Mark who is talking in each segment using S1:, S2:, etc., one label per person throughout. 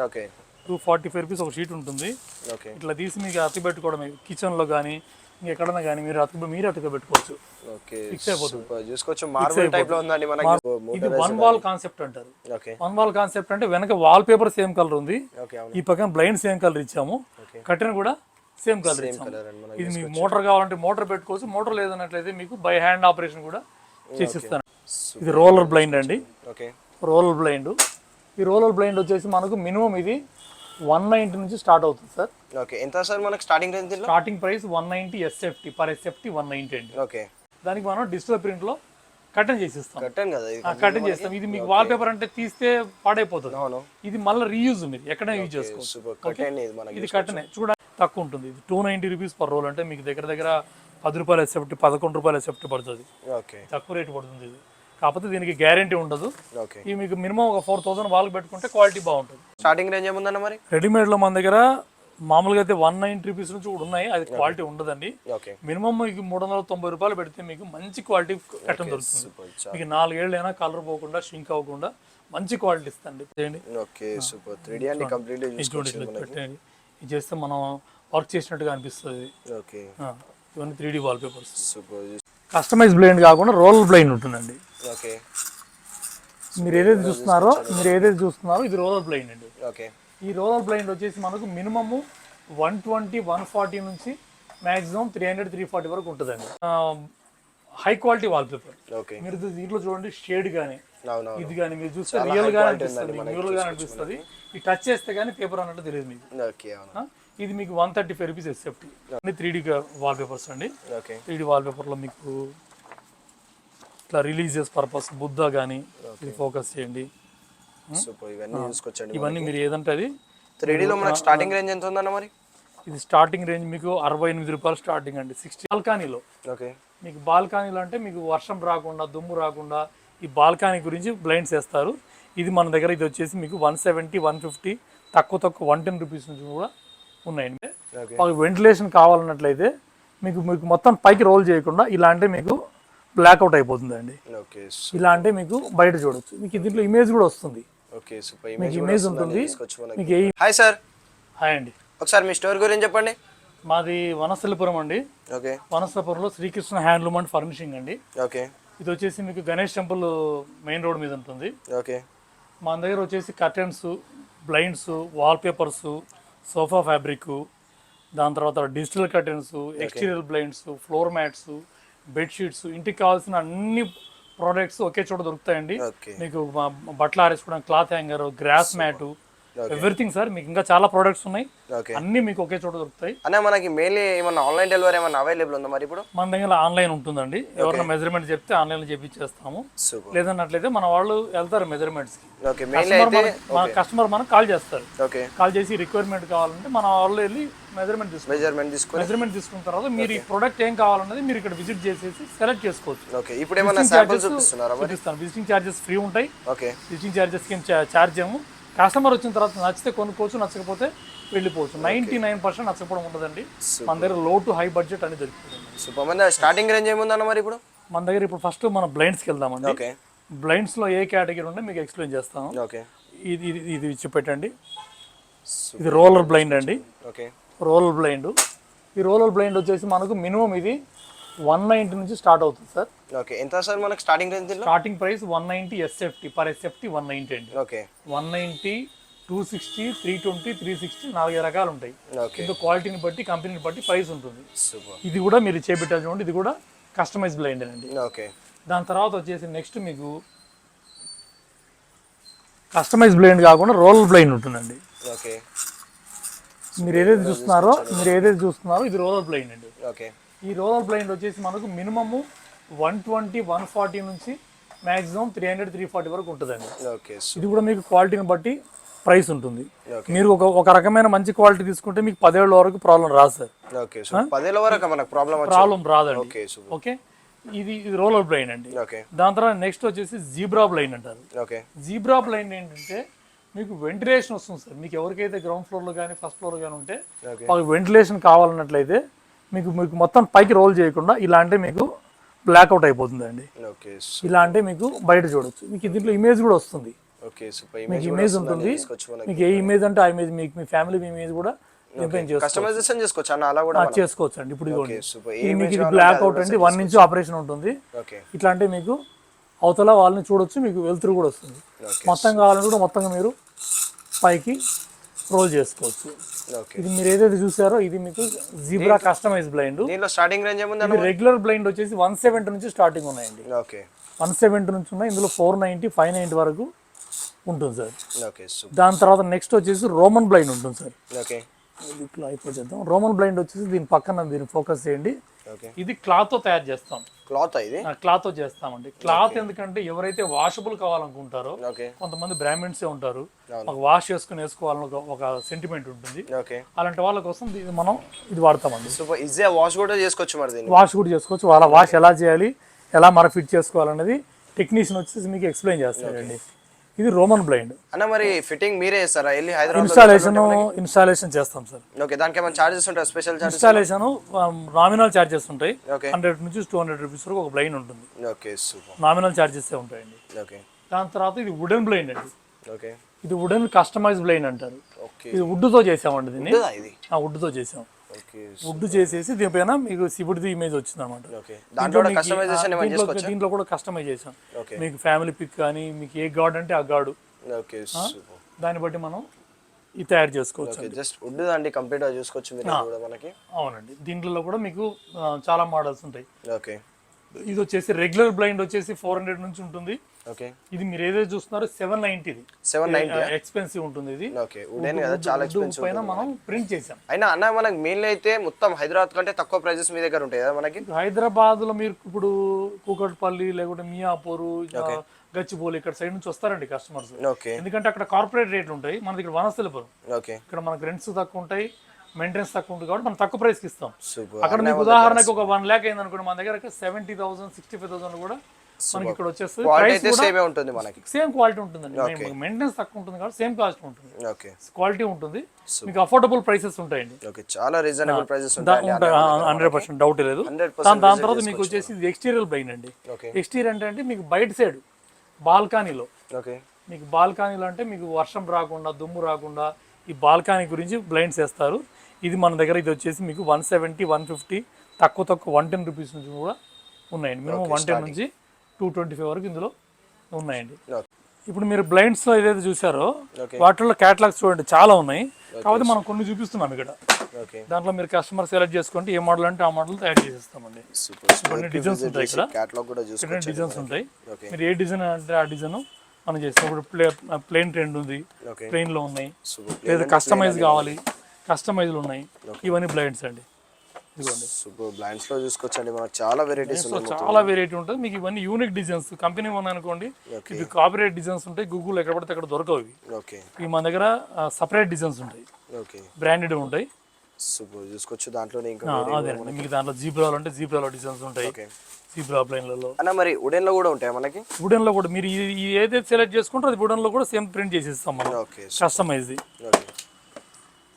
S1: Okay
S2: 245 rupees ఒక sheet ఉంటుంది.
S1: Okay
S2: ఇట్లా తీసి మీకు అతికి పెట్టుకోవడమే, కిచెన్లో కానీ ఇంకెక్కడన్నా కానీ మీరు అతిగా పెట్టుకోవచ్చు.
S1: ఓకే
S2: ఫిక్స్ అయిపోతుంది.
S1: చూసుకోవచ్చు. మార్బుల్ టైప్ లో ఉందండి మనకి.
S2: ఇది వన్ వాల్ కాన్సెప్ట్ అంటారు.
S1: ఓకే
S2: వన్ వాల్ కాన్సెప్ట్ అంటే వెనక వాల్ పేపర్ సేమ్ కలర్ ఉంది,
S1: ఓకే
S2: ఈ పక్కన బ్లైండ్ సేమ్ కలర్ ఇచ్చాము, కర్టెన్ కూడా సేమ్ కలర్ ఇచ్చాము. ఇది మీకు మోటార్ కావాలంటే మోటార్ పెట్టుకోవచ్చు, మోటార్ లేదన్నట్లయితే మీకు బై హ్యాండ్ ఆపరేషన్ కూడా చేసిస్తాను. ఇది రోలర్ బ్లైండ్ అండి.
S1: Okay
S2: roller blind. ఈ రోలర్ బ్లైండ్ వచ్చేసి మనకు మినిమం ఇది 190 నుంచి స్టార్ట్ అవుతుంది సార్.
S1: ఓకే ఎంత సార్ మనకి starting range?
S2: Starting price 190 SFT, per SFT 190 అండి.
S1: ఓకే
S2: దానికి మనం డిజిటల్ ప్రింట్ లో కర్టెన్ చేసిస్తాం.
S1: కర్టెన్ కదా ఇది?
S2: కర్టెన్ చేస్తాం. ఇది మీకు వాల్ పేపర్ అంటే తీస్తే పాడైపోతుంది. ఇది మళ్ళీ రీయూజ్, మీరు ఎక్కడైనా యూజ్ చేసుకోవచ్చు. ఇది కర్టెన్ చూడండి తక్కువ ఉంటుంది. ఇది 290 రూపీస్ పర్ రోల్, అంటే మీకు దగ్గర దగ్గర 10 రూపాయలు ఎస్ఎఫ్టీ, 11 రూపాయలు ఎస్ఎఫ్టీ పడుతుంది. తక్కువ రేటు పడుతుంది ఇది. కాకపోతే దీనికి గ్యారంటీ ఉండదు. ఇది మీకు మినిమం ఒక 4000 వాళ్ళకి పెట్టుకుంటే క్వాలిటీ బాగుంటుంది.
S1: స్టార్టింగ్ రేంజ్ ఏముందన్న మరి?
S2: రెడీమేడ్ లో మన దగ్గర మామూలుగా అయితే 190 రూపీస్ నుంచి కూడా ఉన్నాయి, అది క్వాలిటీ ఉండదండి. మినిమం మీకు 390 రూపాయలు పెడితే మీకు మంచి క్వాలిటీ కర్టెన్ దొరుకుతుంది. మీకు 4 ఏళ్ళు అయినా కలర్ పోకుండా షింక్ అవ్వకుండా మంచి క్వాలిటీ ఇస్తుంది. ఇది చేస్తే మనం వర్క్ చేసినట్టుగా అనిపిస్తుంది. ఇవన్నీ 3D wallpapers. Customise blind కాకుండా రోల్ బ్లైండ్ ఉంటుందండి. మీరు ఏదైతే చూస్తున్నారో ఇది రోలర్ బ్లైండ్ అండి. ఈ రోలర్ బ్లైండ్ వచ్చేసి మనకు మినిమము 120, 140 నుంచి మాక్సిమం 300, 340 వరకు ఉంటుందండి. High quality wall paper. మీరు దీంట్లో చూడండి, షేడ్ కానీ ఇది కానీ మీరు చూస్తే రియల్ గా అనిపిస్తుంది, మ్యూరల్ గా అనిపిస్తుంది. ఈ టచ్ చేస్తే కానీ పేపర్ అన్నట్టు తెలియదు మీకు. ఇది మీకు 135 rupees SFT. 3D wall papers అండి. 3D వాల్ పేపర్ లో మీకు ఇట్లా రిలీజియస్ పర్పస్ బుద్ధ కానీ ఇది ఫోకస్ చేయండి. ఇవన్నీ మీరు ఏదంటే అది
S1: 3D లో మనకి స్టార్టింగ్ రేంజ్ ఎంత ఉందన్న మరి?
S2: ఇది స్టార్టింగ్ రేంజ్ మీకు 68 రూపాయలు స్టార్టింగ్ అండి. 60 బాల్కనీలో. మీకు బాల్కనీలో అంటే మీకు వర్షం రాకుండా, దుమ్ము రాకుండా ఈ బాల్కనీ గురించి బ్లైండ్స్ వేస్తారు. ఇది మన దగ్గర ఇది వచ్చేసి మీకు 170, 150, తక్కువ 110 రూపీస్ నుంచి కూడా ఉన్నాయండి. వెంటిలేషన్ కావాలన్నట్లయితే మీకు మొత్తం పైకి రోల్ చేయకుండా ఇలా అంటే మీకు బ్లాక్అవుట్ అయిపోతుంది అండి. ఇలా అంటే మీకు బయట చూడొచ్చు. మీకు దీంట్లో ఇమేజ్ కూడా వస్తుంది. మీకు ఇమేజ్ ఉంటుంది. మీకు
S1: హాయ్ సార్.
S2: హాయ్ అండి.
S1: ఒకసారి మీ స్టోర్ గురించి చెప్పండి.
S2: మాది వనస్థలిపురం అండి. వనస్థలిపురంలో శ్రీకృష్ణ హ్యాండ్లూమ్ అండ్ ఫర్నిషింగ్ అండి. ఇది వచ్చేసి మీకు గణేష్ టెంపుల్ మెయిన్ రోడ్ మీద ఉంటుంది. మన దగ్గర వచ్చేసి curtains, blinds, wall papers, sofa fabric, దాని తర్వాత digital curtains, exterior blinds, floor mats, bedsheets, ఇంటికి కావాల్సిన అన్ని ప్రోడక్ట్స్ ఒకే చోట దొరుకుతాయండి. మీకు బట్టలు ఆరేసుకోవడానికి cloth hanger, grass mat, everything sir. మీకు ఇంకా చాలా ప్రోడక్ట్స్ ఉన్నాయి, అన్ని మీకు ఒకే చోట దొరుకుతాయి.
S1: అన్న మనకి మెయిన్లీ ఏమన్నా ఆన్లైన్ డెలివరీ ఏమన్నా అవైలబుల్ ఉందా మరి ఇప్పుడు?
S2: మన దగ్గర ఆన్లైన్ ఉంటుందండి. ఎవరైనా మెజర్మెంట్ చెప్తే ఆన్లైన్ లో చేపించేస్తాము. లేదన్నట్లయితే మన వాళ్ళు వెళ్తారు మెజర్మెంట్స్ కి. మన కస్టమర్ మనకు కాల్ చేస్తారు. కాల్ చేసి రిక్వైర్మెంట్ కావాలంటే మన వాళ్ళు వెళ్ళి మెజర్మెంట్ తీసుకున్న తర్వాత మీరు ఈ ప్రొడక్ట్ ఏం కావాలన్నది మీరు ఇక్కడ విజిట్ చేసేసి సెలెక్ట్ చేసుకోవచ్చు.
S1: ఇప్పుడు ఏమన్నా శాంపిల్స్ చూపిస్తున్నారా?
S2: విజిటింగ్ చార్జెస్ ఫ్రీ ఉంటాయి. విజిటింగ్ చార్జెస్ కి ఛార్జ్ చేయము. కస్టమర్ వచ్చిన తర్వాత నచ్చితే కొనుక్కోవచ్చు, నచ్చకపోతే వెళ్ళిపోవచ్చు. 99% నచ్చకపోవడం ఉండదండి. మన దగ్గర లో టు హై బడ్జెట్ అని దొరుకుతుంది.
S1: స్టార్టింగ్ రేంజ్ ఏముందన్న మరి ఇప్పుడు
S2: మన దగ్గర? ఇప్పుడు ఫస్ట్ మనం బ్లైండ్స్కి వెళ్దామండి. బ్లైండ్స్ లో ఏ కేటగిరీ ఉంటే మీకు ఎక్స్ప్లెయిన్ చేస్తాను. ఇది ఇచ్చి పెట్టండి. ఇది రోలర్ బ్లైండ్ అండి. Roller blind. ఈ రోలర్ బ్లైండ్ వచ్చేసి మనకు మినిమం ఇది 190 నుంచి స్టార్ట్ అవుతుంది సార్.
S1: ఎంత సార్ మనకి starting range?
S2: Starting price 190 SFT, per SFT 190 అండి. 190, 260, 320, 360 4 రకాలు ఉంటాయి. ఇంకా క్వాలిటీని బట్టి, కంపెనీని బట్టి ప్రైస్ ఉంటుంది. ఇది కూడా మీరు చేపెట్టాలి చూడండి. ఇది కూడా కస్టమైజ్ బ్లైండ్ అండి. దాని తర్వాత వచ్చేసి నెక్స్ట్ మీకు కస్టమైజ్ బ్లైండ్ కాకుండా రోలర్ బ్లైండ్ ఉంటుందండి. మీరు ఏదైతే చూస్తున్నారో ఇది రోలర్ బ్లైండ్ అండి. ఈ రోలర్ బ్లైండ్ వచ్చేసి మనకు మినిమము 120, 140 నుంచి మాక్సిమం 300, 340 వరకు ఉంటుందండి. ఇది కూడా మీకు క్వాలిటీని బట్టి ప్రైస్ ఉంటుంది. మీరు ఒక రకమైన మంచి క్వాలిటీ తీసుకుంటే మీకు 10 ఏళ్ళ వరకు ప్రాబ్లం రాదు సార్.
S1: 10 ఏళ్ళ వరకు
S2: ప్రాబ్లం రాదండి. ఓకే. ఇది రోలర్ బ్లైండ్ అండి. దాని తర్వాత నెక్స్ట్ వచ్చేసి జీబ్రా బ్లైండ్ అంటారు. జీబ్రా బ్లైండ్ ఏంటంటే మీకు వెంటిలేషన్ వస్తుంది సార్. మీకు ఎవరికైతే గ్రౌండ్ ఫ్లోర్లో కానీ ఫస్ట్ ఫ్లోర్ కానీ ఉంటే వెంటిలేషన్ కావాలన్నట్లయితే మీకు మొత్తం పైకి రోల్ చేయకుండా ఇలా అంటే మీకు బ్లాక్అవుట్ అయిపోతుంది అండి. ఇలా అంటే మీకు బయట చూడొచ్చు. మీకు దీంట్లో ఇమేజ్ కూడా వస్తుంది.
S1: Okay super.
S2: మీకు
S1: ఇమేజ్
S2: ఇమేజ్ ఉంటుంది, మీకు ఏ ఇమేజ్ అంటే ఆ ఇమేజ్, మీకు మీ ఫ్యామిలీ ఇమేజ్ కూడా
S1: కస్టమైజేషన్ చేసుకోవచ్చు అన్న అలా కూడా
S2: చేసుకోవచ్చు అండి. ఇప్పుడు
S1: ఓకే సూపర్.
S2: ఇది మీకు ఇది బ్లాక్ అవుట్ అండి, 1 ఇంచ్ ఆపరేషన్ ఉంటుంది.
S1: ఓకే
S2: ఇట్లా అంటే మీకు అవతల వాళ్ళని చూడొచ్చు, మీకు వెలుతురు కూడా వస్తుంది. మొత్తం కావాలంటే కూడా మొత్తంగా మీరు పైకి రోల్ చేసుకోవచ్చు. ఇది మీరు ఏదైతే చూసారో ఇది మీకు జీబ్రా కస్టమైజ్ బ్లైండ్.
S1: దీనిలో స్టార్టింగ్ రేంజ్ ఏముంది?
S2: రెగ్యులర్ బ్లైండ్ వచ్చేసి 170 నుంచి స్టార్టింగ్ ఉన్నాయండి.
S1: ఓకే
S2: 170 నుంచి ఉన్నాయి. ఇందులో 490, 590 వరకు ఉంటుంది సార్.
S1: Okay super.
S2: దాని తర్వాత నెక్స్ట్ వచ్చేసి రోమన్ బ్లైండ్ ఉంటుంది సార్.
S1: ఓకే
S2: ఇట్లా అయిపోచేద్దాం. రోమన్ బ్లైండ్ వచ్చేసి దీని పక్కన దీన్ని ఫోకస్ చేయండి. ఇది క్లాత్ తో తయారు చేస్తాం.
S1: క్లాత్ ఇది
S2: క్లాత్ తో చేస్తామండి. క్లాత్ ఎందుకంటే ఎవరైతే వాషబుల్ కావాలనుకుంటారో, కొంతమంది బ్రాహ్మిన్స్ ఉంటారు, ఒక వాష్ చేసుకుని వేసుకోవాలని ఒక సెంటిమెంట్ ఉంటుంది. అలాంటి వాళ్ళ కోసం మనం ఇది వాడతామండి.
S1: సూపర్. ఈజీ వాష్ కూడా చేసుకోవచ్చు. మరి దీన్ని
S2: వాష్ కూడా చేసుకోవచ్చు. వాళ్ళ వాష్ ఎలా చేయాలి, ఎలా మరి ఫిట్ చేసుకోవాలనేది టెక్నీషియన్ వచ్చేసి మీకు ఎక్స్ప్లెయిన్ చేస్తారండి. ఇది రోమన్ బ్లైండ్
S1: అన్న. మరి ఫిట్టింగ్ మీరే చేస్తారా? వెళ్ళి హైదరాబాద్
S2: ఇన్స్టాలేషన్ చేస్తాం సార్.
S1: ఓకే. దానికి ఏమైనా చార్జెస్ ఉంటాయి? Special charges?
S2: Installation nominal charges ఉంటాయి. 100 నుంచి 200 రూపీస్ వరకు ఒక బ్లైండ్ ఉంటుంది.
S1: Okay super.
S2: నామినల్ చార్జెస్ ఉంటాయండి.
S1: ఓకే.
S2: దాని తర్వాత ఇది వుడెన్ బ్లైండ్ అండి.
S1: ఓకే.
S2: ఇది వుడెన్ కస్టమైజ్ బ్లైండ్ అంటారు. ఇది వుడ్ తో చేసామండి. దీన్ని వుడ్ తో చేసాం. వుడ్ చేసేసి దీనిపైన మీకు శివుడిది ఇమేజ్ వచ్చింది అనమాట. దీంట్లో కూడా కస్టమైజ్ చేసాం. మీకు ఫ్యామిలీ పిక్ కానీ, మీకు ఏ గాడ్ అంటే ఆ గాడు, దాన్ని బట్టి మనం ఇది తయారు చేసుకోవచ్చు.
S1: జస్ట్ వుడ్ అండి, కంప్లీట్ గా చూసుకోవచ్చు మీరు కూడా మనకి.
S2: అవునండి. దీంట్లో కూడా మీకు చాలా మోడల్స్ ఉంటాయి.
S1: ఓకే.
S2: ఇది వచ్చేసి రెగ్యులర్ బ్లైండ్ వచ్చేసి 400 నుంచి ఉంటుంది.
S1: ఓకే.
S2: ఇది మీరు ఏదైతే చూస్తున్నారో 790.
S1: 790
S2: ఎక్స్పెన్సివ్ ఉంటుంది ఇది.
S1: ఓకే. వుడెన్ కదా, చాలా ఎక్స్పెన్సివ్.
S2: పైన మనం ప్రింట్ చేసాం.
S1: అయినా అన్న మనకి మెయిన్లీ అయితే మొత్తం హైదరాబాద్ కంటే తక్కువ ప్రైజెస్ మీ దగ్గర ఉంటాయి కదా మనకి.
S2: హైదరాబాద్ లో మీరు ఇప్పుడు కూకట్పల్లి లేకుంటే మియాపూర్, గచ్చిబౌలి ఇక్కడ సైడ్ నుంచి వస్తారండి కస్టమర్స్. ఎందుకంటే అక్కడ కార్పొరేట్ రేట్లు ఉంటాయి, మన దగ్గర వనస్థలిపురం. ఇక్కడ మనకి రెంట్స్ తక్కువ ఉంటాయి, మెయింటెనెన్స్ తక్కువ ఉంటుంది కాబట్టి మనం తక్కువ ప్రైస్కి ఇస్తాం. అక్కడ మీకు ఉదాహరణకు ఒక 1 lakh అయింది అనుకోండి, మన దగ్గర 70,000, 65,000 కూడా మనకి ఇక్కడ వచ్చేస్తుంది. సేమ్ క్వాలిటీ ఉంటుందండి. మెయింటెనెన్స్ తక్కువ ఉంటుంది కాబట్టి సేమ్ కాస్ట్ ఉంటుంది, క్వాలిటీ ఉంటుంది. మీకు అఫోర్డబుల్ ప్రైసెస్ ఉంటాయండి.
S1: చాలా రీజనబుల్ ప్రైసెస్
S2: ఉంటాయి. 100% డౌట్ లేదు. దాని తర్వాత మీకు వచ్చేసి ఎక్స్టీరియర్ బ్లైండ్ అండి. ఎక్స్టీరియర్ అంటే మీకు బయట సైడ్ బాల్కనీలో, మీకు బాల్కనీలో అంటే మీకు వర్షం రాకుండా, దుమ్ము రాకుండా ఈ బాల్కనీ గురించి బ్లైండ్స్ వేస్తారు. ఇది మన దగ్గర ఇది వచ్చేసి మీకు 170, 150, తక్కువ 110 రూపీస్ నుంచి కూడా ఉన్నాయండి. మినిమం 110 నుంచి 225 వరకు ఇందులో ఉన్నాయండి. ఇప్పుడు మీరు బ్లైండ్స్ లో ఏదైతే చూసారో వాటిల్లో క్యాటలాగ్స్ చూడండి, చాలా ఉన్నాయి. కాబట్టి మనం కొన్ని చూపిస్తున్నాం ఇక్కడ. దాంట్లో మీరు కస్టమర్ సెలెక్ట్ చేసుకుంటే ఏ మోడల్ అంటే ఆ మోడల్ తయారు చేసేస్తామండి. కొన్ని డిజైన్స్ ఉంటాయి ఇక్కడ, డిజైన్స్ ఉంటాయి. మీరు ఏ డిజైన్ అంటే ఆ డిజైన్ మనం చేస్తాం. ఇప్పుడు ప్లెయిన్ ట్రెండ్ ఉంది, ప్లెయిన్ లో ఉన్నాయి. లేదా కస్టమైజ్ కావాలి, కస్టమైజ్లు ఉన్నాయి. ఇవన్నీ బ్లైండ్స్ అండి.
S1: బ్లైండ్స్ లో చూసుకోవచ్చండి, మనకు చాలా వెరైటీస్ ఉన్నాయి.
S2: చాలా వెరైటీ ఉంటుంది. మీకు ఇవన్నీ యూనిక్ డిజైన్స్. కంపెనీ ఉన్నాయనుకోండి, ఇది కాపీరైట్ డిజైన్స్ ఉంటాయి. గూగుల్ ఎక్కడ పడితే అక్కడ దొరకవు ఇవి. ఇవి మన దగ్గర సపరేట్ డిజైన్స్ ఉంటాయి, బ్రాండెడ్ ఉంటాయి.
S1: చూసుకోవచ్చు. దాంట్లోనే
S2: అదేనండి, మీకు దాంట్లో జీబ్రాలు అంటే జీబ్రాలో డిజైన్స్ ఉంటాయి. జీబ్రా ప్లైన్లలో
S1: మరి వుడెన్ లో కూడా ఉంటాయి మనకి.
S2: వుడెన్ లో కూడా మీరు ఏదైతే సెలెక్ట్ చేసుకుంటారో అది వుడెన్ లో కూడా సేమ్ ప్రింట్ చేసిస్తాం మనం, కస్టమైజ్.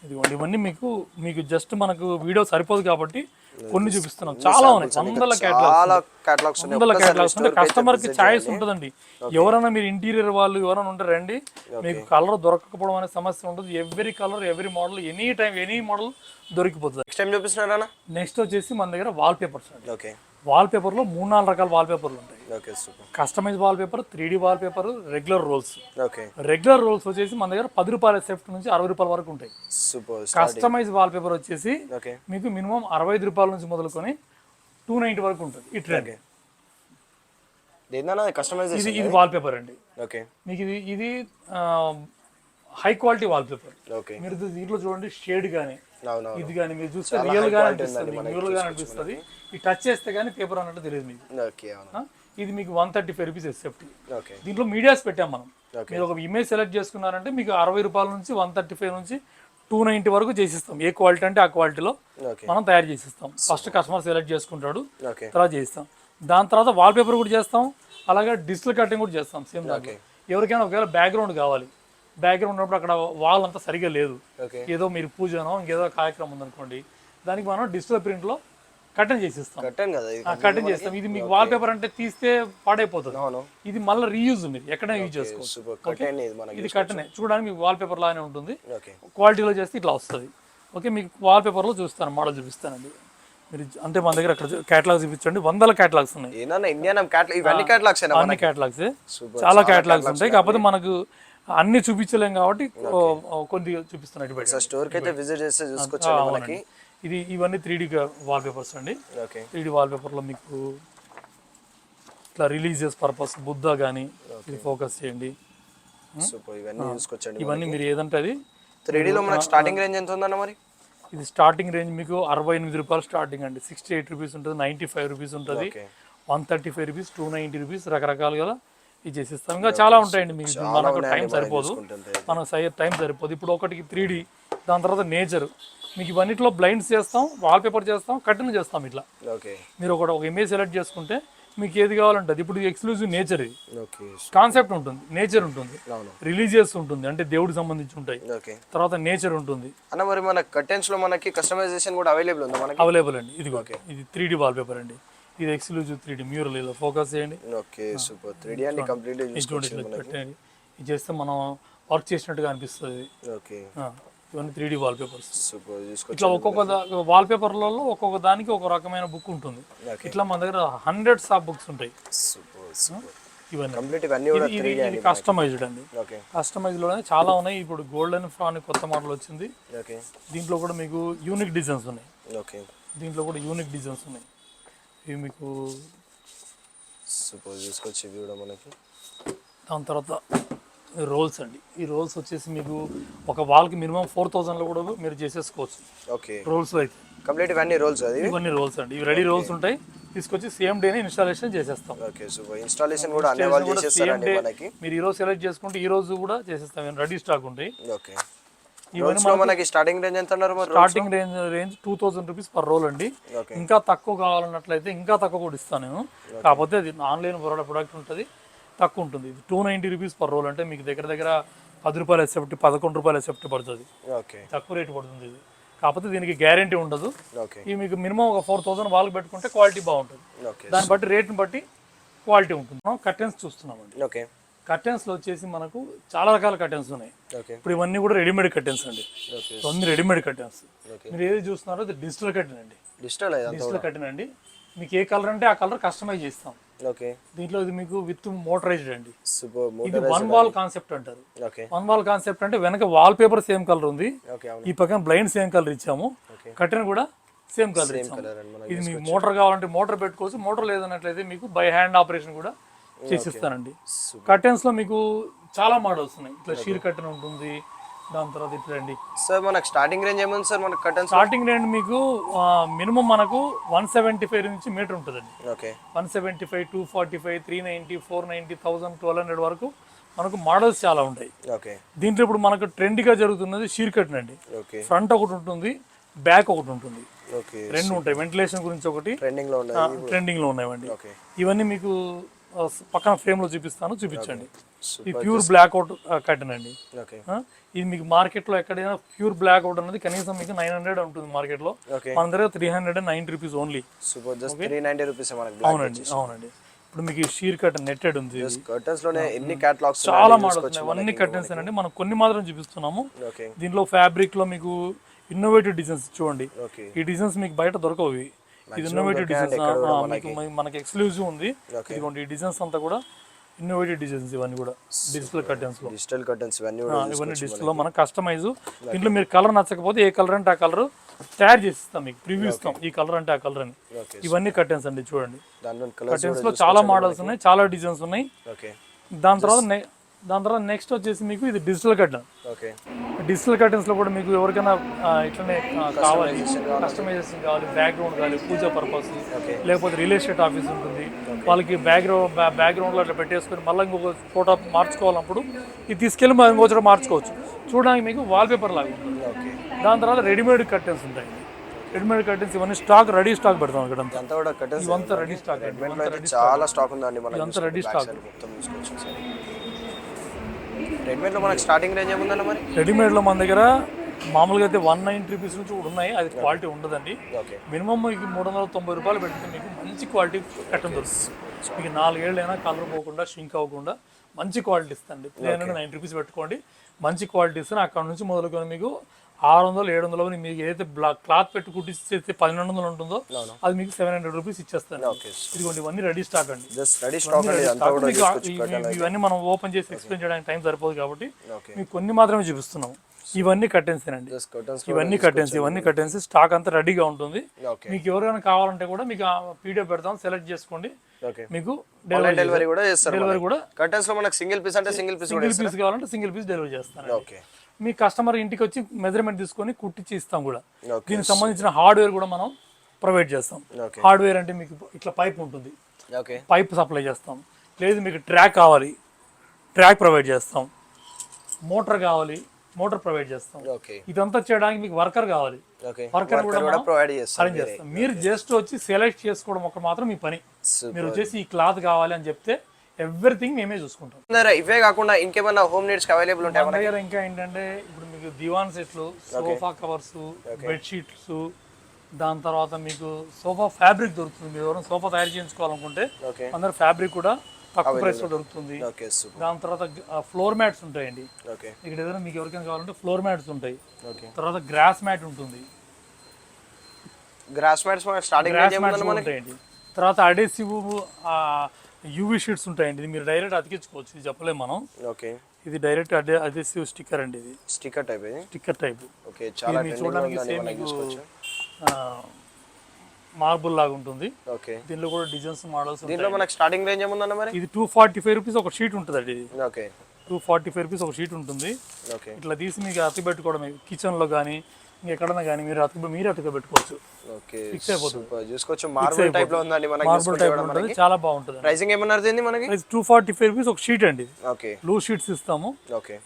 S2: ఇదిగోండి, ఇవన్నీ మీకు జస్ట్ మనకు వీడియో సరిపోదు కాబట్టి కొన్ని చూపిస్తున్నాం. చాలా ఉన్నాయి, వందల క్యాటలాగ్స్ అంటే కస్టమర్ కి చాయిస్ ఉంటుందండి. ఎవరైనా మీరు ఇంటీరియర్ వాళ్ళు ఎవరైనా ఉంటే రండి, మీకు కలర్ దొరకకపోవడం అనే సమస్య ఉంటుంది. Every colour, every model, any time any model దొరికిపోతుంది. నెక్స్ట్ వచ్చేసి మన దగ్గర వాల్ పేపర్స్ అండి. వాల్ పేపర్ లో 3-4 రకాల వాల్ పేపర్లు ఉంటాయి. Customise wall paper, 3D wall paper, regular rolls. Regular rolls వచ్చేసి మన దగ్గర 10 రూపాయల సెఫ్ట్ నుంచి 60 రూపాయల వరకు ఉంటాయి. కస్టమైజ్ వాల్ పేపర్ వచ్చేసి మీకు మినిమం 65 రూపాయల నుంచి మొదలుకొని 290 వరకు ఉంటుంది. ఈ ట్రెండ్ ఇది వాల్ పేపర్ అండి. మీకు ఇది హై క్వాలిటీ వాల్ పేపర్. మీరు దీంట్లో చూడండి, షేడ్ కానీ ఇది కానీ మీరు చూస్తే రియల్ గా అనిపిస్తుంది, న్యూరల్ గా అనిపిస్తుంది. ఈ టచ్ చేస్తే కానీ పేపర్ అన్నట్టు తెలియదు మీకు. ఇది మీకు 135 రూపీస్ సేఫ్టీ. దీంట్లో మీడియాస్ పెట్టాం మనం. మీరు ఒక ఇమేజ్ సెలెక్ట్ చేసుకున్నారంటే మీకు 60 రూపాయల నుంచి 135 నుంచి 290 వరకు చేసిస్తాం. ఏ క్వాలిటీ అంటే ఆ క్వాలిటీలో మనం తయారు చేసిస్తాం. ఫస్ట్ కస్టమర్ సెలెక్ట్ చేసుకుంటాడు, తర్వాత చేస్తాం. దాని తర్వాత వాల్ పేపర్ కూడా చేస్తాం, అలాగే డిజిటల్ కటింగ్ కూడా చేస్తాం సేమ్ దాంట్లో. ఎవరికైనా ఒకవేళ బ్యాక్గ్రౌండ్ కావాలి, బ్యాక్గ్రౌండ్ ఉన్నప్పుడు అక్కడ వాల్ అంతా సరిగా లేదు, ఏదో మీరు పూజనో ఇంకేదో కార్యక్రమం ఉందనుకోండి, దానికి మనం డిజిటల్ ప్రింట్లో కటన్ చేసిస్తాం.
S1: కట్టన్ కదా ఇది.
S2: కటన్ చేస్తాం. ఇది మీకు వాల్ పేపర్ అంటే తీస్తే పాడైపోతుంది.
S1: అవును.
S2: ఇది మళ్ళీ రీయూజ్ మీరు ఎక్కడైనా యూజ్ చేసుకోవచ్చు.
S1: సూపర్ కట్టన్ ఇది మనకి.
S2: ఇది కటనే చూడడానికి మీకు వాల్ పేపర్ లానే ఉంటుంది.
S1: ఓకే.
S2: క్వాలిటీలో చేస్తే ఇట్లా వస్తుంది. ఓకే, మీకు వాల్ పేపర్లో చూస్తాను, మోడల్ చూపిస్తానండి. మీరు అంటే మన దగ్గర అక్కడ కేటలాగ్ చూపించండి, 100 కేటలాగ్స్ ఉన్నాయి.
S1: ఏనా ఇండియన్ కేటలాగ్ ఇవన్నీ కేటలాగ్స్ ఏనా?
S2: అన్ని కేటలాగ్స్, చాలా కేటలాగ్స్ ఉంటాయి. కాకపోతే మనకు అన్ని చూపించలేం కాబట్టి కొద్దిగా చూపిస్తున్నాయి.
S1: సార్ స్టోర్ కి అయితే విజిట్ చేస్తే చూసుకోవచ్చు మనకి.
S2: ఇది ఇవన్నీ 3D వాల్ పేపర్స్ అండి.
S1: ఓకే.
S2: 3D వాల్ పేపర్లో మీకు ఇట్లా రిలీజియస్ పర్పస్ బుద్ధ కానీ ఇది ఫోకస్ చేయండి.
S1: సూపర్, ఇవన్నీ చూసుకోవచ్చండి.
S2: ఇవన్నీ మీరు ఏదంటే అది
S1: 3D లో మనకి స్టార్టింగ్ రేంజ్ ఎంత ఉందన్న మరి?
S2: ఇది స్టార్టింగ్ రేంజ్ మీకు 68 రూపాయలు స్టార్టింగ్ అండి. 68 రూపీస్ ఉంటుంది, 95 రూపీస్ ఉంటుంది, 135 రూపీస్, 290 రూపీస్, రకరకాలుగా ఇది చేసిస్తాం. ఇంకా చాలా ఉంటాయండి. మీకు మనకు టైం సరిపోదు, మనకు టైం సరిపోదు. ఇప్పుడు ఒకటికి 3D, దాని తర్వాత నేచర్, మీకు ఇవన్నిట్లో బ్లైండ్స్ చేస్తాం, వాల్ పేపర్ చేస్తాం, కట్టన్ చేస్తాం. ఇట్లా మీరు ఒక ఇమేజ్ సెలెక్ట్ చేసుకుంటే మీకు ఏది కావాలంటే ఇప్పుడు ఎక్స్క్లూజివ్ నేచర్, ఇది కాన్సెప్ట్ ఉంటుంది, నేచర్ ఉంటుంది, రిలీజియస్ ఉంటుంది, అంటే దేవుడికి సంబంధించి ఉంటాయి, తర్వాత నేచర్ ఉంటుంది.
S1: అన్న మరి మన కర్టెన్స్ లో మనకి కస్టమైజేషన్ కూడా అవైలబుల్ ఉంది మనకి?
S2: అవైలబుల్ అండి. ఇది ఇది 3D వాల్ పేపర్ అండి. ఇది ఎక్స్క్లూజివ్ 3D మ్యూరల్, ఇలా ఫోకస్ చేయండి.
S1: Okay, super. 3D అండి కంప్లీట్లీ
S2: పెట్టండి. ఇది చేస్తే మనం వర్క్ చేసినట్టుగా అనిపిస్తుంది.
S1: ఓకే,
S2: ఇవన్నీ 3D వాల్ పేపర్స్.
S1: సూపర్.
S2: ఇట్లా ఒక్కొక్క వాల్ పేపర్లలో ఒక్కొక్క దానికి ఒక రకమైన బుక్ ఉంటుంది. ఇట్లా మన దగ్గర హండ్రెడ్స్ ఆఫ్ బుక్స్ ఉంటాయి. ఇవన్నీ
S1: కంప్లీట్ ఇవన్నీ కూడా 3D
S2: ఇది కస్టమైజ్డ్ అండి. కస్టమైజ్డ్ లోనే చాలా ఉన్నాయి. ఇప్పుడు గోల్డెన్ ఫ్రాన్ కొత్త మోడల్ వచ్చింది. దీంట్లో కూడా మీకు యూనిక్ డిజైన్స్ ఉన్నాయి. దీంట్లో కూడా యూనిక్ డిజైన్స్ ఉన్నాయి. ఇవి మీకు
S1: సూపర్ చూసుకోవచ్చు. ఇవి కూడా మనకి.
S2: దాని తర్వాత రోల్స్ అండి. ఈ రోల్స్ వచ్చేసి మీకు ఒక వాల్కి మినిమం 4000లో కూడా మీరు చేసేసుకోవచ్చు.
S1: ఓకే,
S2: రోల్స్ అయితే
S1: కంప్లీట్ ఇవన్నీ రోల్స్. అది
S2: ఇవన్నీ రోల్స్ అండి. ఇవి రెడీ రోల్స్ ఉంటాయి, తీసుకొచ్చి సేమ్ డేనే ఇన్స్టాలేషన్ చేసేస్తాం.
S1: Okay, super. ఇన్స్టాలేషన్ కూడా అన్ని వాళ్ళు చేసేస్తారండి మనకి.
S2: మీరు ఈ రోజు సెలెక్ట్ చేసుకుంటే ఈ రోజు కూడా చేసేస్తాం, రెడీ స్టాక్ ఉంటాయి.
S1: ఓకే. ఇవన్నీ మనకి స్టార్టింగ్ రేంజ్ ఎంత అన్నారు మరి?
S2: Starting range 2000 rupees per role అండి. ఇంకా తక్కువ కావాలన్నట్లయితే ఇంకా తక్కువ కూడా ఇస్తాను నేను. కాకపోతే అది ఆన్లైన్ ప్రొడక్ట్ ఉంటుంది, తక్కువ ఉంటుంది. ఇది 290 రూపీస్ పర్ రోల్, అంటే మీకు దగ్గర 10 రూపాయలు ఎసెప్ట్, 11 రూపాయలు ఎసెప్ట్ పడుతుంది. తక్కువ రేటు పడుతుంది ఇది. కాకపోతే దీనికి గ్యారంటీ ఉండదు. ఇది మీకు మినిమం ఒక 4000 వాళ్ళకి పెట్టుకుంటే క్వాలిటీ బాగుంటుంది. దాన్ని బట్టి రేట్ని బట్టి క్వాలిటీ ఉంటుంది. మనం కర్టెన్స్ చూస్తున్నామండి.
S1: ఓకే.
S2: కర్టెన్స్ లో వచ్చేసి మనకు చాలా రకాల కర్టెన్స్ ఉన్నాయి. ఇప్పుడు ఇవన్నీ కూడా రెడీమేడ్ కర్టెన్స్ అండి. అన్ని రెడీమేడ్ కర్టెన్స్. మీరు ఏది చూస్తున్నారో అది డిజిటల్ కర్టెన్ అండి. డిజిటల్ కర్టెన్ అండి. మీకు ఏ కలర్ అంటే ఆ కలర్ కస్టమైజ్ చేస్తాం. దీంట్లో ఇది మీకు విత్ మోటరైజ్డ్ అండి. ఇది 1 వాల్ కాన్సెప్ట్ అంటారు. 1 వాల్ కాన్సెప్ట్ అంటే వెనక వాల్ పేపర్ సేమ్ కలర్ ఉంది, ఈ పక్కన బ్లైండ్ సేమ్ కలర్ ఇచ్చాము, కర్టెన్ కూడా సేమ్ కలర్ ఇచ్చాము. ఇది మీకు మోటార్ కావాలంటే మోటార్ పెట్టుకోవచ్చు, మోటార్ లేదన్నట్లయితే మీకు బై హ్యాండ్ ఆపరేషన్ కూడా చేసిస్తానండి. కర్టెన్స్ లో మీకు చాలా మోడల్స్ ఉన్నాయి. ఇట్లా షీర్ కర్టెన్ ఉంటుంది, దాని తర్వాత ఇట్లా అండి.
S1: సార్ మనకు స్టార్టింగ్ రేంజ్ ఏముంది సార్? మనకు కర్టెన్స్
S2: స్టార్టింగ్ రేంజ్ మీకు మినిమం మనకు 175 నుంచి మీటర్ ఉంటుందండి. 175, 245, 390, 490, 1000, 1200 వరకు మనకు మోడల్స్ చాలా ఉంటాయి. దీంట్లో ఇప్పుడు మనకు ట్రెండ్ గా జరుగుతున్నది షీర్ కర్టెన్ అండి. ఫ్రంట్ ఒకటి ఉంటుంది, బ్యాక్ ఒకటి ఉంటుంది, రెండు ఉంటాయి. వెంటిలేషన్ గురించి ఒకటి ట్రెండింగ్ లో ఉన్నాయండి. ఇవన్నీ మీకు పక్కన ఫ్రేమ్ లో చూపించండి. ఈ ప్యూర్ బ్లాక్ అవుట్ కర్టెన్ అండి. ఇది మీకు మార్కెట్ లో ఎక్కడైనా ప్యూర్ బ్లాక్ అవుట్ అనేది కనీసం మీకు 900 ఉంటుంది మార్కెట్ లో. మన దగ్గర 390 రూపీస్ ఓన్లీ. అవునండి, అవునండి. ఇప్పుడు మీకు షీర్ కర్టెన్ నెట్టెడ్ ఉంది. చాలా మోడల్స్ ఉన్నాయి, అన్ని కర్టెన్స్ అండి. మనం కొన్ని మాత్రం చూపిస్తున్నాము. దీంట్లో ఫ్యాబ్రిక్ లో మీకు ఇన్నోవేటివ్ డిజైన్స్ చూడండి. ఈ డిజైన్స్ మీకు బయట దొరకవు. ఇది ఇన్నోవేటివ్ డిజైన్స్ మనకి ఎక్స్క్లూజివ్ ఉంది. ఇదిగోండి, ఈ డిజైన్స్ అంతా కూడా ఇన్నోవేటివ్ డిజైన్స్. ఇవన్నీ కూడా డిజిటల్ కర్టెన్స్ లో, ఇవన్నీ డిజిటల్ లో మనకు కస్టమైజ్. దీంట్లో మీరు కలర్ నచ్చకపోతే ఏ కలర్ అంటే ఆ కలర్ తయారు చేసిస్తాం, మీకు ప్రివ్యూ ఇస్తాం, ఈ కలర్ అంటే ఆ కలర్ అని. ఇవన్నీ కర్టెన్స్ అండి. చూడండి, కర్టెన్స్ లో చాలా మోడల్స్ ఉన్నాయి, చాలా డిజైన్స్ ఉన్నాయి. దాని తర్వాత నెక్స్ట్ వచ్చేసి మీకు ఇది డిజిటల్ కర్టెన్. డిజిటల్ కర్టెన్స్ లో కూడా మీకు ఎవరికైనా ఇట్లనే కావాలి, కస్టమైజేషన్ కావాలి, బ్యాక్గ్రౌండ్ కావాలి, పూజా పర్పస్, లేకపోతే రియల్ ఎస్టేట్ ఆఫీస్ ఉంటుంది, వాళ్ళకి బ్యాక్గ్రౌండ్ లో అట్లా పెట్టేసుకొని మళ్ళీ ఇంకొక చోట మార్చుకోవాలన్నప్పుడు ఇది తీసుకెళ్ళి మనం ఇంకో చోట మార్చుకోవచ్చు. చూడడానికి మీకు వాల్ పేపర్ లాగా ఉంటుంది. దాని తర్వాత రెడీమేడ్ కర్టెన్స్ ఉంటాయి. రెడీమేడ్ కర్టెన్స్ ఇవన్నీ స్టాక్, రెడీ స్టాక్ పెడతాం ఇక్కడ. ఇవంతా రెడీ స్టాక్,
S1: చాలా స్టాక్ ఉందండి.
S2: ఇదంతా రెడీ స్టాక్.
S1: రెడీమేడ్ లో మనకి స్టార్టింగ్ రేంజ్ ఏముందండి మరి?
S2: రెడీమేడ్ లో మన దగ్గర మామూలుగా అయితే 190 రూపీస్ నుంచి కూడా ఉన్నాయి, అది క్వాలిటీ ఉండదండి.
S1: ఓకే
S2: మినిమం మీకు 390 రూపాయలు పెడితే మీకు మంచి క్వాలిటీ కట్టం దొరుకుతుంది. మీకు 4 ఏళ్ళైనా కలర్ పోకుండా షింక్ అవ్వకుండా మంచి క్వాలిటీ ఇస్తుంది. 390 రూపీస్ పెట్టుకోండి, మంచి క్వాలిటీ ఇస్తాను. అక్కడ నుంచి మొదలుకొని మీకు 600 700 మీకు ఏదైతే క్లాత్ పెట్టి కుట్టిస్తే 1200 ఉంటుందో అది మీకు 700 రూపీస్ ఇచ్చేస్తాను. ఇదిగోండి ఇవన్నీ రెడీ స్టాక్ అండి. ఇవన్నీ మనం ఓపెన్ చేసి ఎక్స్ప్లెయిన్ చేయడానికి టైం సరిపోదు కాబట్టి మీకు కొన్ని మాత్రమే చూపిస్తున్నాం. ఇవన్నీ కర్టెన్స్ అండి, ఇవన్నీ కర్టెన్స్ స్టాక్ అంతా రెడీగా ఉంటుంది. మీకు ఎవరైనా కావాలంటే కూడా మీకు పీడిఎఫ్ పెడతాం, సెలెక్ట్ చేసుకోండి, మీకు
S1: డెలివరీ కూడా చేస్తారు. డెలివరీ కూడా కర్టెన్స్ లో మనకి సింగిల్ పీస్ అంటే సింగిల్ పీస్
S2: కావాలంటే సింగిల్ పీస్ డెలివరీ చేస్తాను. మీ కస్టమర్ ఇంటికి వచ్చి మెజర్మెంట్ తీసుకొని కుట్టించి ఇస్తాం కూడా. దీనికి సంబంధించిన హార్డ్వేర్ కూడా మనం ప్రొవైడ్ చేస్తాం. హార్డ్వేర్ అంటే మీకు ఇట్లా పైప్ ఉంటుంది, పైప్ సప్లై చేస్తాం. లేదు మీకు ట్రాక్ కావాలి, ట్రాక్ ప్రొవైడ్ చేస్తాం. మోటార్ కావాలి, మోటార్ ప్రొవైడ్ చేస్తాం. ఇదంతా చేయడానికి మీకు వర్కర్ కావాలి, వర్కర్ కూడా ప్రొవైడ్ చేస్తాం. మీరు జస్ట్ వచ్చి సెలెక్ట్ చేసుకోవడం ఒక మాత్రం మీ పని. మీరు వచ్చేసి ఈ క్లాత్ కావాలి అని చెప్తే ఎవ్రీథింగ్ మేమే చూసుకుంటాం.
S1: ఇవే కాకుండా ఇంకేమైనా హోమ్ నీడ్స్ అవైలబుల్ ఉంటాయి
S2: మన దగ్గర? ఇంకా ఏంటంటే ఇప్పుడు మీకు దివాన్ సెట్లు, సోఫా కవర్స్, బెడ్షీట్స్, దాని తర్వాత మీకు సోఫా ఫ్యాబ్రిక్ దొరుకుతుంది. మీరు ఎవరైనా సోఫా తయారు చేయించుకోవాలనుకుంటే అందరూ ఫ్యాబ్రిక్ కూడా తక్కువ ప్రైస్ లో దొరుకుతుంది. దాని తర్వాత ఫ్లోర్ మ్యాట్స్ ఉంటాయండి. ఇక్కడ ఏదైనా మీకు ఎవరికైనా కావాలంటే ఫ్లోర్ మ్యాట్స్ ఉంటాయి. తర్వాత గ్రాస్ మ్యాట్ ఉంటుంది,
S1: గ్రాస్ మ్యాట్స్
S2: ఉంటాయండి. తర్వాత అడేసివ్ యూవీ షీట్స్ ఉంటాయండి. ఇది మీరు డైరెక్ట్ అతికించుకోవచ్చు, ఇది చెప్పలేము మనం. ఇది డైరెక్ట్ అడేసివ్ స్టిక్కర్ అండి. ఇది
S1: స్టిక్కర్ టైప్,
S2: స్టిక్కర్ టైప్.
S1: చాలా
S2: చూడడానికి సేమ్ మీకు మార్బుల్ లాగా ఉంటుంది. దీనిలో కూడా డిజైన్స్ మోడల్స్.
S1: దీంట్లో మనకి స్టార్టింగ్ రేంజ్ ఏముందన్న మరి?
S2: ఇది 245 రూపీస్ ఒక షీట్ ఉంటుంది అండి. ఇది 245 రూపీస్ ఒక షీట్ ఉంటుంది. ఇట్లా తీసి మీకు అతికి పెట్టుకోవడం, కిచెన్ లో కానీ ఎక్కడన్నా కానీ మీరు అతికి పెట్టుకోవచ్చు. ఫిక్స్ అయిపోతుంది.
S1: మార్బుల్ టైప్ లో ఉందండి మనకి.
S2: మార్బుల్ టైప్ ఉంటుంది, చాలా బాగుంటుంది.
S1: ప్రైసింగ్ ఏమన్నారు దీన్ని మనకి?
S2: 245 రూపీస్ ఒక షీట్ అండి. బ్లూ షీట్స్ ఇస్తాము.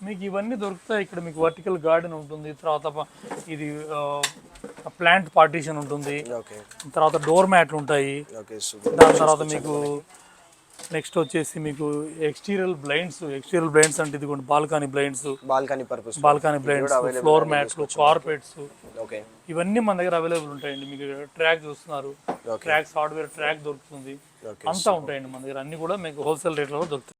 S2: మీకు ఇవన్నీ దొరుకుతాయి. ఇక్కడ మీకు వర్టికల్ గార్డెన్ ఉంటుంది, తర్వాత ఇది ప్లాంట్ పార్టీషన్ ఉంటుంది, తర్వాత డోర్ మ్యాట్లు ఉంటాయి. దాని తర్వాత మీకు నెక్స్ట్ వచ్చేసి మీకు ఎక్స్టీరియల్ బ్లైండ్స్ అంటే ఇది balcony blinds, balcony blinds, floor mats, carpets, ఇవన్నీ మన దగ్గర అవైలబుల్ ఉంటాయండి. మీకు ట్రాక్ చూస్తున్నారు, ట్రాక్స్ హార్డ్వేర్ ట్రాక్ దొరుకుతుంది, అంతా ఉంటాయండి మన దగ్గర. అన్ని కూడా మీకు హోల్సేల్ రేట్లో దొరుకుతాయి.